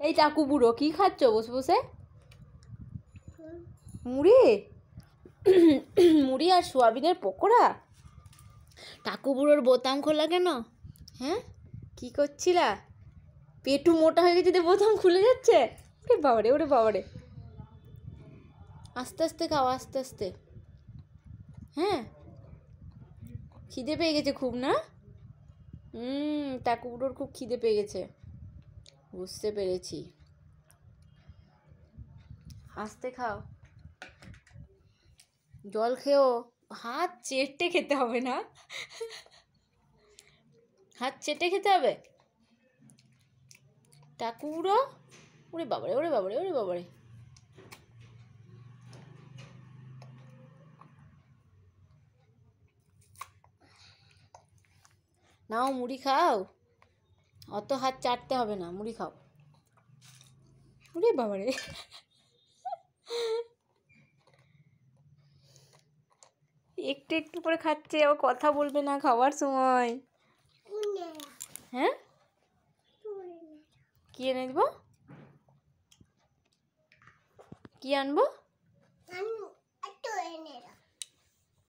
এই টাকু বুড়ো কি খাচ্ছ বসে বসে? মুড়ি মুড়ি আর সোয়াবিনের পকোড়া। টাকু বুড়োর বোতাম খোলা কেন? হ্যাঁ কি করছিলা? পেটু মোটা হয়ে গেছে, বোতাম খুলে যাচ্ছে। ওরে বাবারে, ওরে বাবারে। আস্তে আস্তে খাও, আস্তে আস্তে। হ্যাঁ খিদে পেয়ে গেছে খুব না? টাকু বুড়োর খুব খিদে পেয়ে গেছে, বুঝতে পেরেছি। আস্তে খাও, জল খেও। হাত চেটে খেতে হবে না, হাত চেটে খেতে হবে। টাকু বুড়ো, ওরে বাবারে, ওরে বাবারে, ওরে বাবারে। নাও মুড়ি খাও, অত হাত চাটতে হবে না, মুড়ি খাও। ওরে বাবারে, একটু একটু করে খাচ্ছে, ও কথা বলবে না খাওয়ার সময়। হ্যাঁ কি এনে দেবো? কি আনবো?